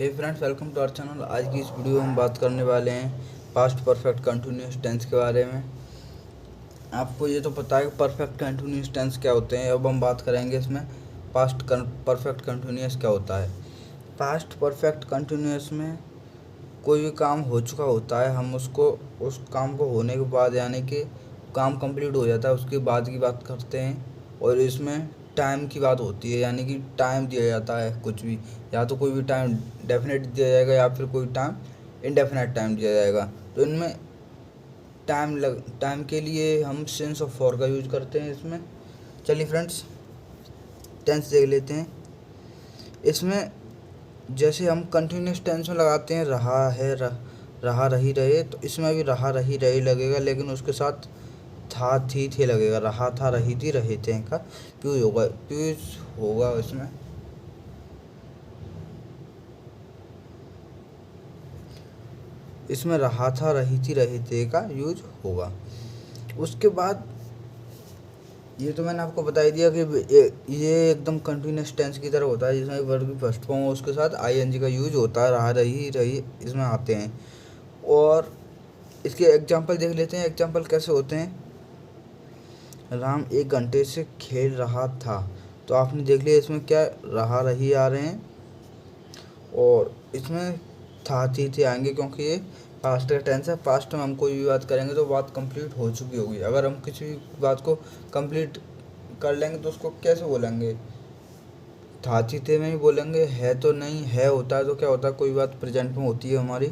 Hey friends, welcome to our channel. आज की इस वीडियो में हम बात करने वाले हैं पास्ट परफेक्ट कंटिन्यूअस टेंस के बारे में। आपको ये तो पता है कि परफेक्ट कंटिन्यूअस टेंस क्या होते हैं। अब हम बात करेंगे इसमें पास्ट परफेक्ट कंटिन्यूअस क्या होता है। पास्ट परफेक्ट कंटिन्यूअस में कोई भी काम हो चुका होता है, हम उसको उस काम को होने के बाद, यानी कि काम कंप्लीट हो जाता है उसके बाद की बात करते हैं। और इसमें टाइम की बात होती है, यानी कि टाइम दिया जाता है कुछ भी, या तो कोई भी टाइम डेफिनेट दिया जाएगा या फिर कोई टाइम इनडेफिनेट टाइम दिया जाएगा। तो इनमें टाइम के लिए हम सेंस ऑफ फॉर का यूज करते हैं इसमें। चलिए फ्रेंड्स, टेंस देख लेते हैं। इसमें जैसे हम कंटिन्यूस टेंस में लगाते हैं रहा है, रहा रही रहे, तो इसमें भी रहा रही रहे लगेगा, लेकिन उसके साथ था थी थे लगेगा। रहा था रही थी रहे थे का प्यूज होगा इसमें। इसमें रहा था रही थी रहे थे का यूज होगा। उसके बाद ये तो मैंने आपको बता ही दिया कि ये एकदम कंटिन्यूस टेंस की तरह होता है, जिसमें वर्ब की फर्स्ट फॉर्म हो उसके साथ आईएनजी का यूज होता है। रहा रही रही इसमें आते हैं। और इसके एग्जाम्पल देख लेते हैं। एग्जाम्पल कैसे होते हैं। राम 1 घंटे से खेल रहा था, तो आपने देख लिया इसमें क्या रहा रही आ रहे हैं, और इसमें था थी थे आएंगे, क्योंकि ये पास्ट का टेंस है। पास्ट में हम कोई भी बात करेंगे तो बात कंप्लीट हो चुकी होगी। अगर हम किसी भी बात को कंप्लीट कर लेंगे तो उसको कैसे बोलेंगे, था थी थे में ही बोलेंगे। है तो नहीं है होता है तो क्या होता है, कोई बात प्रेजेंट में होती है हमारी।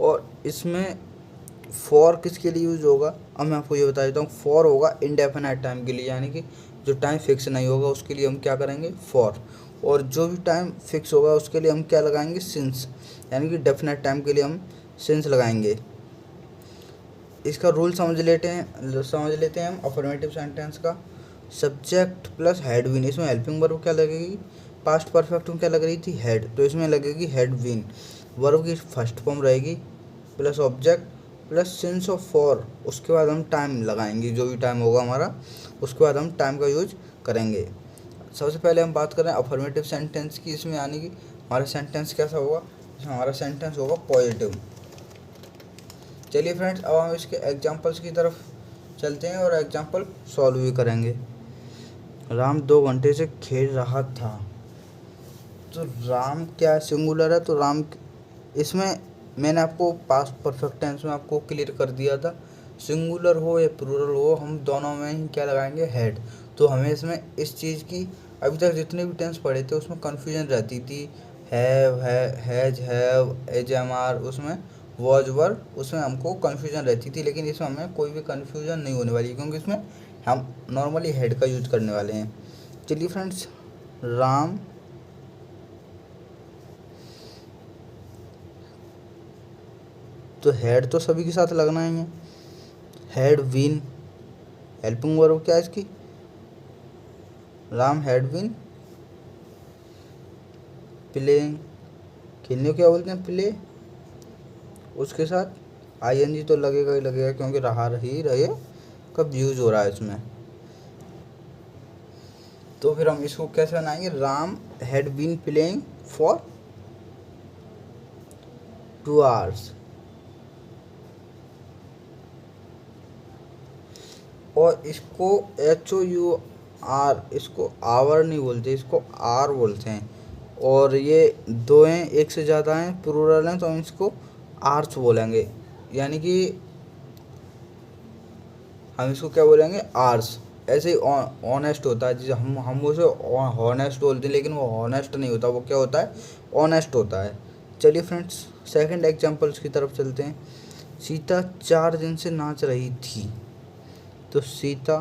और इसमें फॉर किसके लिए यूज होगा, अब मैं आपको ये बता देता हूँ। फॉर होगा इंडेफिनाइट टाइम के लिए, यानी कि जो टाइम फिक्स नहीं होगा उसके लिए हम क्या करेंगे, फॉर। और जो भी टाइम फिक्स होगा उसके लिए हम क्या लगाएंगे, सिंस, यानी कि डेफिनेट टाइम के लिए हम सिंस लगाएंगे। इसका रूल समझ लेते हैं हम अफर्मेटिव सेंटेंस का। सब्जेक्ट प्लस हैड बीन, इसमें हेल्पिंग वर्ब क्या लगेगी, पास्ट परफेक्ट में क्या लग रही थी, हैड, तो इसमें लगेगी हैड बीन। वर्ब की फर्स्ट फॉर्म रहेगी plus object plus sense of for. उसके बाद हम टाइम लगाएंगे, जो भी टाइम होगा हमारा उसके बाद हम टाइम का यूज करेंगे। सबसे पहले हम बात करें अफर्मेटिव सेंटेंस की। इसमें यानी कि हमारा सेंटेंस कैसा होगा, इसमें हमारा सेंटेंस होगा पॉजिटिव। चलिए फ्रेंड्स, अब हम इसके एग्जांपल्स की तरफ चलते हैं और एग्जांपल सॉल्व भी करेंगे। राम 2 घंटे से खेल रहा था, तो राम क्या है, सिंगुलर है, तो राम इसमें मैंने आपको पास्ट परफेक्ट टेंस में आपको क्लियर कर दिया था। सिंगुलर हो या प्लूरल हो, हम दोनों में ही क्या लगाएंगे, हैड। तो हमें इसमें इस चीज़ की अभी तक जितने भी टेंस पढ़े थे उसमें कन्फ्यूजन रहती थी। Have has have is am are, उसमें वॉज वर, उसमें हमको कन्फ्यूजन रहती थी। लेकिन इसमें हमें कोई भी कन्फ्यूजन नहीं होने वाली, क्योंकि इसमें हम नॉर्मली हेड का यूज करने वाले हैं। चलिए फ्रेंड्स, राम तो हेड तो सभी के साथ लगना ही है। हैड बीन, हेल्पिंग वर्ब क्या है इसकी, राम हैड बीन प्लेइंग, खेलने को क्या बोलते हैं, प्ले। उसके साथ आईएनजी तो लगेगा ही लगेगा, क्योंकि रहा रही रहे कब यूज हो रहा है इसमें। तो फिर हम इसको कैसे बनाएंगे, Ram had been playing for 2 hours। और इसको HOUR, इसको आवर नहीं बोलते, इसको आर बोलते हैं। और ये दो हैं, एक से ज़्यादा हैं, प्लूरल हैं, तो हम इसको आर्स बोलेंगे। यानी कि हम इसको क्या बोलेंगे, आर्स। ऐसे ही ऑनेस्ट होता है, जिसे हम उसे हॉनेस्ट बोलते हैं, लेकिन वो हॉनेस्ट नहीं होता, वो क्या होता है, ऑनेस्ट होता है। चलिए फ्रेंड्स, सेकंड एग्जांपल्स की तरफ चलते हैं। सीता 4 दिन से नाच रही थी, तो Sita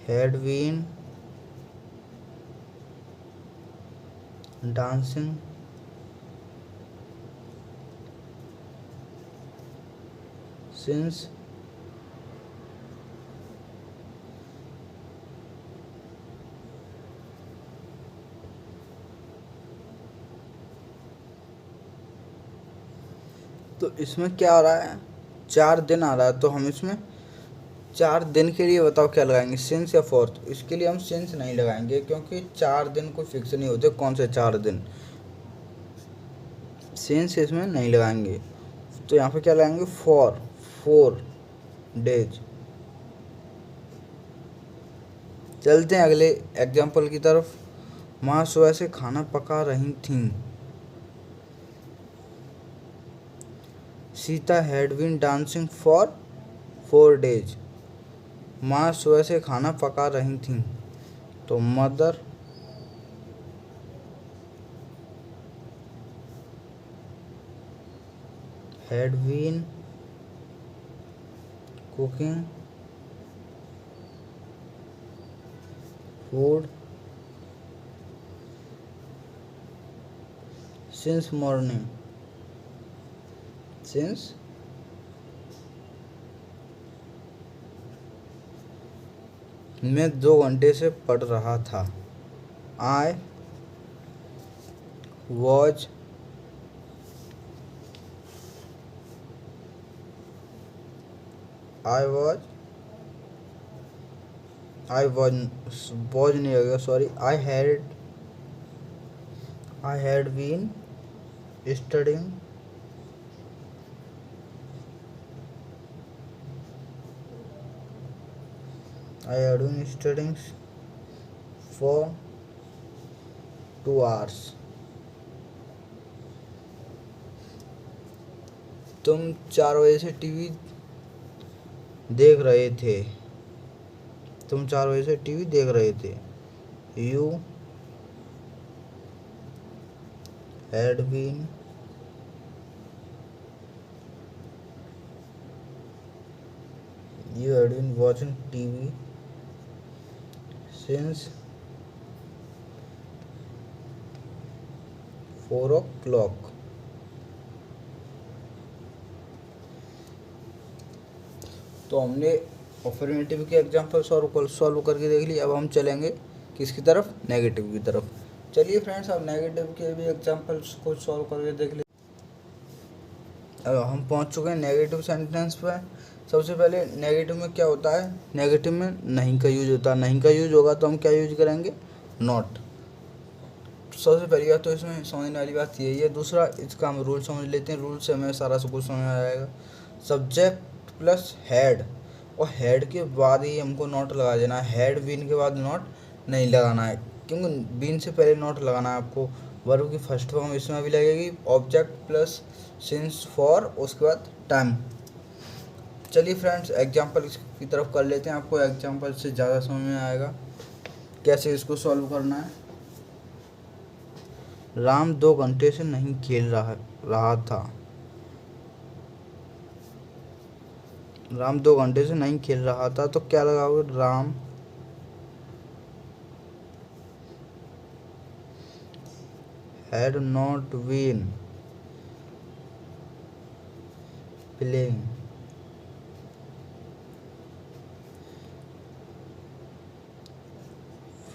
had been dancing since तो इसमें क्या आ रहा है, 4 दिन आ रहा है, तो हम इसमें 4 दिन के लिए बताओ क्या लगाएंगे, सिंस या फॉर। इसके लिए हम सिंस नहीं लगाएंगे क्योंकि 4 दिन कोई फिक्स नहीं होते कौन से 4 दिन, सिंस इसमें नहीं लगाएंगे। तो यहाँ पे क्या लगाएंगे, फॉर 4 डेज। चलते हैं अगले एग्जाम्पल की तरफ। माँ सुबह से खाना पका रही थीं। Sita had been dancing for 4 days. माँ सुबह से खाना पका रही थीं, तो mother had been cooking food since morning. Since मैं 2 घंटे से पढ़ रहा था। आई वॉज नहीं हो गया, sorry. I had been studying for 2 hours। तुम 4 बजे से टीवी देख रहे थे। तुम 4 बजे से टीवी देख रहे थे। You had been watching TV since 4 o'clock। तो हमने अफर्मेटिव के एग्जाम्पल सॉल्व करके देख लिया। अब हम चलेंगे किसकी तरफ, नेगेटिव की तरफ। चलिए फ्रेंड्स, अब नेगेटिव के भी एग्जाम्पल्स को सॉल्व करके देख लिए। अब हम पहुंच चुके हैं नेगेटिव सेंटेंस पर। सबसे पहले नेगेटिव में क्या होता है, नेगेटिव में नहीं का यूज होता है। नहीं का यूज होगा तो हम क्या यूज करेंगे, नॉट। सबसे पहली बात तो इसमें समझने वाली बात यही है। दूसरा, इसका हम रूल समझ लेते हैं। रूल से हमें सारा सब कुछ समझ आ जाएगा। सब्जेक्ट प्लस हैड, और हैड के बाद ही हमको नॉट लगा देना है। हैड बीन के बाद नॉट नहीं लगाना है, क्योंकि बीन से पहले नॉट लगाना है आपको। वर्ब की फर्स्ट फॉर्म इसमें भी लगेगी, ऑब्जेक्ट प्लस सिंस फॉर, उसके बाद टाइम। चलिए फ्रेंड्स, एग्जाम्पल की तरफ कर लेते हैं। आपको एग्जाम्पल से ज़्यादा समझ में आएगा कैसे इसको सॉल्व करना है। राम 2 घंटे से नहीं खेल रहा था। राम 2 घंटे से नहीं खेल रहा था, तो क्या लगाओगे, Ram had not been playing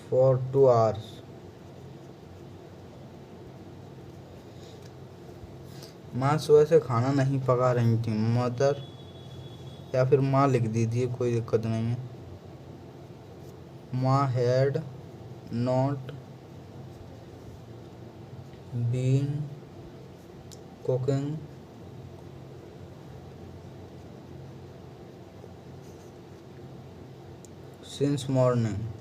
for 2 hours। माँ सुबह से खाना नहीं पका रही थी। मदर, या फिर माँ लिख दीजिए, कोई दिक्कत नहीं है। माँ had not been cooking since morning.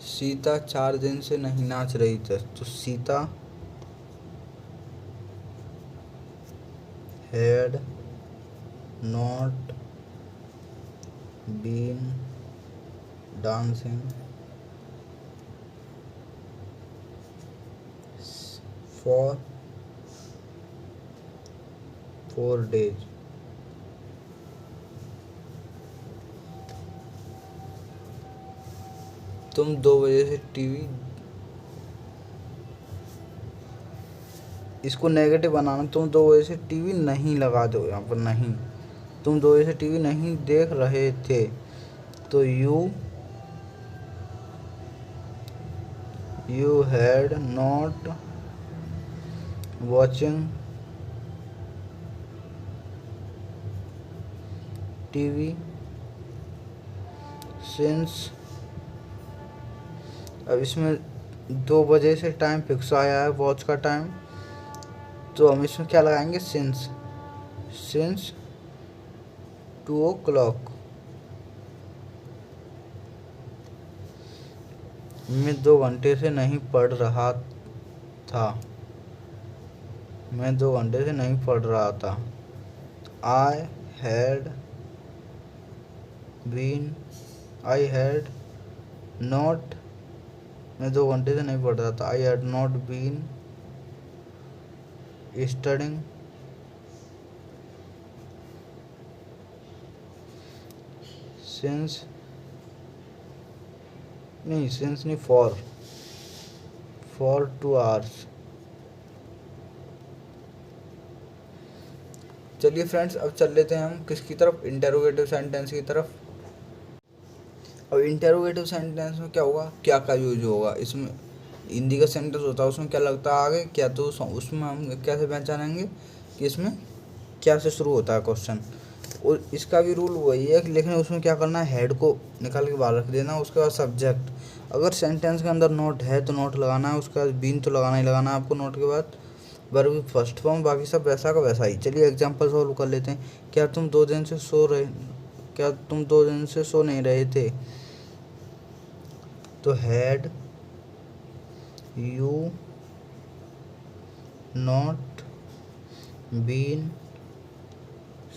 Sita 4 दिन से नहीं नाच रही थी, तो Sita had not been dancing for 4 days। तुम 2 बजे से टीवी, इसको नेगेटिव बनाना। तुम 2 बजे से टीवी नहीं लगा दो, यहाँ पर नहीं। तुम 2 बजे से टीवी नहीं देख रहे थे, तो you you had not watching TV since. अब इसमें 2 बजे से टाइम फिक्स आया है वॉच का टाइम, तो हम इसमें क्या लगाएंगे, सिंस। Since 2 o'clock। मैं 2 घंटे से नहीं पढ़ रहा था। मैं 2 घंटे से नहीं पढ़ रहा था। I had been I had not. मैं 2 घंटे से नहीं पढ़ रहा था। I had not been studying since. नहीं, सिंस नहीं, फॉर 2 hours। चलिए फ्रेंड्स, अब चल लेते हैं हम किसकी तरफ, इंटेरोगेटिव सेंटेंस की तरफ। अब इंटेरोगेटिव सेंटेंस में क्या होगा, क्या का यूज होगा। इसमें हिंदी का सेंटेंस होता है, उसमें क्या लगता है आगे क्या, तो उसमें हम कैसे पहचानेंगे कि इसमें क्या से शुरू होता है क्वेश्चन। और इसका भी रूल वही है, लेकिन उसमें क्या करना है, हेड को निकाल के बाहर रख देना। उसके बाद सब्जेक्ट, अगर सेंटेंस के अंदर नोट है तो नोट लगाना है, उसके बाद बीन तो लगाना ही लगाना है आपको नोट के बाद। वर्ब फर्स्ट फॉर्म, बाकी सब वैसा का वैसा ही। चलिए एग्जांपल सॉल्व कर लेते हैं। क्या तुम 2 दिन से सो नहीं रहे थे। तो had you not been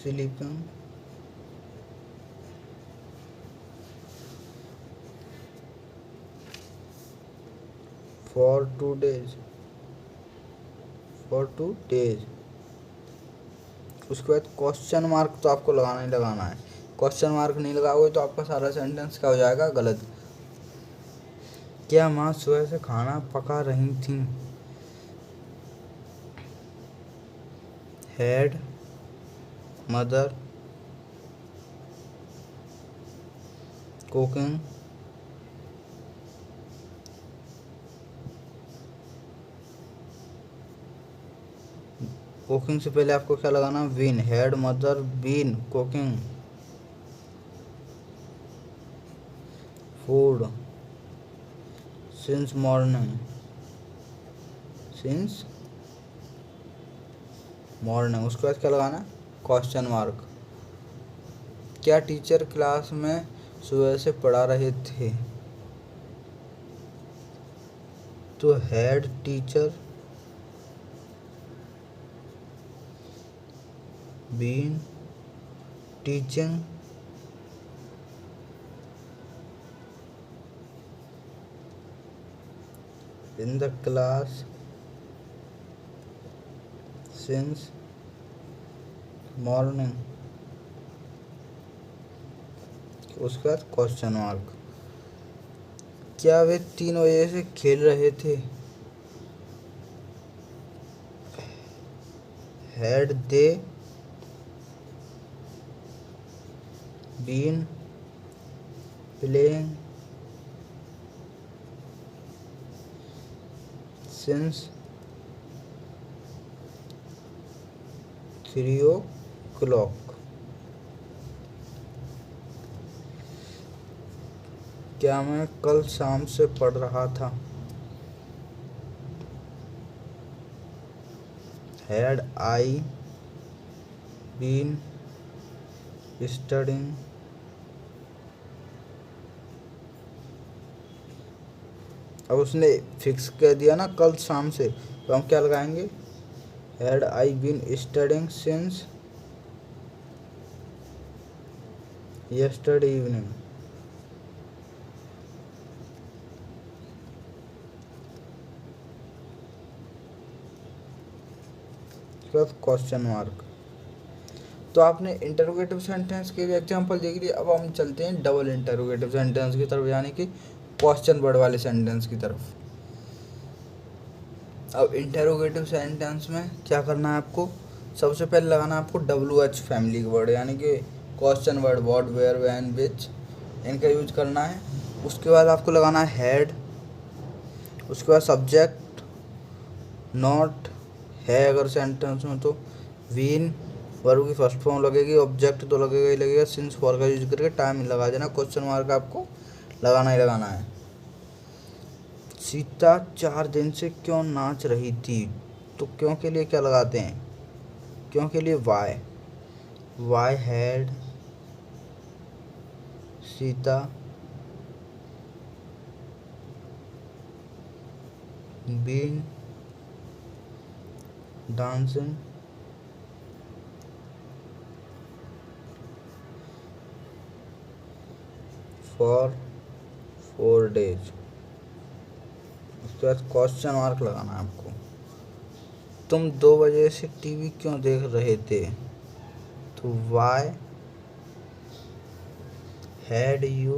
sleeping for 2 days। उसके बाद क्वेश्चन मार्क तो आपको लगाना ही लगाना है। क्वेश्चन मार्क नहीं लगाओगे तो आपका सारा सेंटेंस क्या हो जाएगा, गलत। क्या माँ सुबह से खाना पका रही थी। हैड मदर कुकिंग कुकिंग से पहले आपको क्या लगाना, been. Had mother been cooking food since morning. उसके बाद क्या लगाना, क्वेश्चन मार्क। क्या टीचर क्लास में सुबह से पढ़ा रहे थे। तो had teacher been teaching in the class since morning। उसके बाद क्वेश्चन मार्क। क्या वे 3 बजे से खेल रहे थे। Had they been playing since 3 o'clock। क्या मैं कल शाम से पढ़ रहा था। हैड आई बीन स्टडिंग अब उसने फिक्स कर दिया ना कल शाम से, तो हम क्या लगाएंगे, had I been studying since yesterday evening. Question mark. तो आपने इंटरोगेटिव सेंटेंस के भी एग्जांपल देख लिए। अब हम चलते हैं डबल इंटरोगेटिव सेंटेंस की तरफ, यानी कि क्वेश्चन वर्ड वाले सेंटेंस की तरफ। अब इंटरोगेटिव सेंटेंस में क्या करना है आपको, सबसे पहले लगाना है आपको WH फैमिली के वर्ड, यानी कि question word, what, where, when, which, इनका यूज करना है। उसके बाद आपको लगाना है हैड उसके बाद सब्जेक्ट नॉट है अगर सेंटेंस में तो बीन वर्ब की फर्स्ट फॉर्म लगेगी, ऑब्जेक्ट तो लगेगा ही लगेगा। सिंस फॉर का यूज करके टाइम लगा देना, क्वेश्चन मार्क आपको लगाना ही लगाना है। सीता 4 दिन से क्यों नाच रही थी, तो क्यों के लिए क्या लगाते हैं, क्यों के लिए why had Sita been dancing for 4 days। उसके बाद क्वेश्चन मार्क लगाना है आपको। तुम 2 बजे से टीवी क्यों देख रहे थे, तो why had you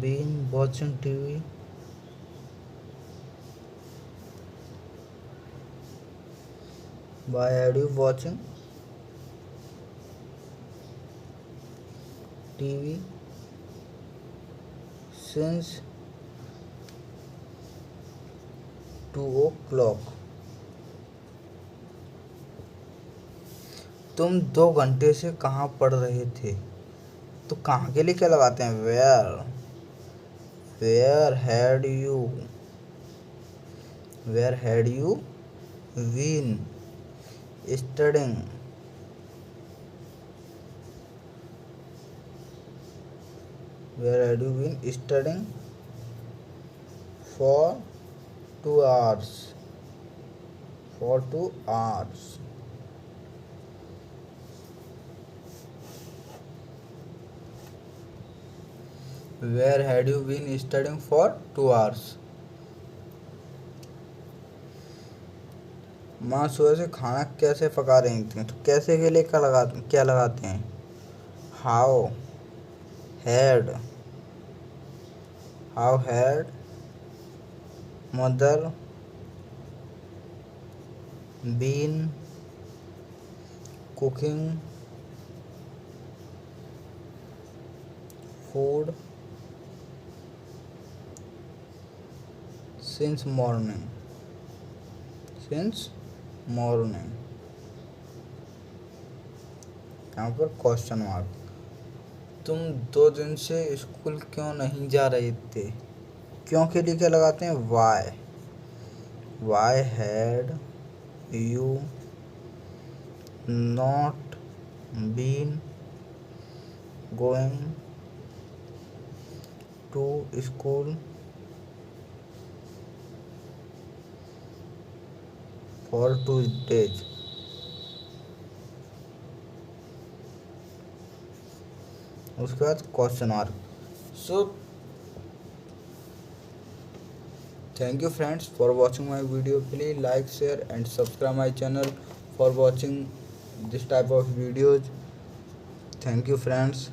been watching TV why had you watching TV since 2 o'clock। तुम 2 घंटे से कहाँ पढ़ रहे थे, तो कहाँ के लिए क्या लगाते हैं, where had you been studying, where had you been studying for 2 hours, for 2 hours। Where had you been studying for 2 hours? माँ सुबह से खाना कैसे पका रही थी, तो कैसे के लिए क्या लगाते हैं, how had mother been cooking food since morning. यहाँ पर क्वेश्चन मार्क। तुम 2 दिन से स्कूल क्यों नहीं जा रहे थे, क्यों के लिए क्या लगाते हैं, why had you not been going to school for 2 days। उसके बाद question mark. So thank you friends for watching my video. Please like share and subscribe my channel for watching this type of videos। Thank you friends।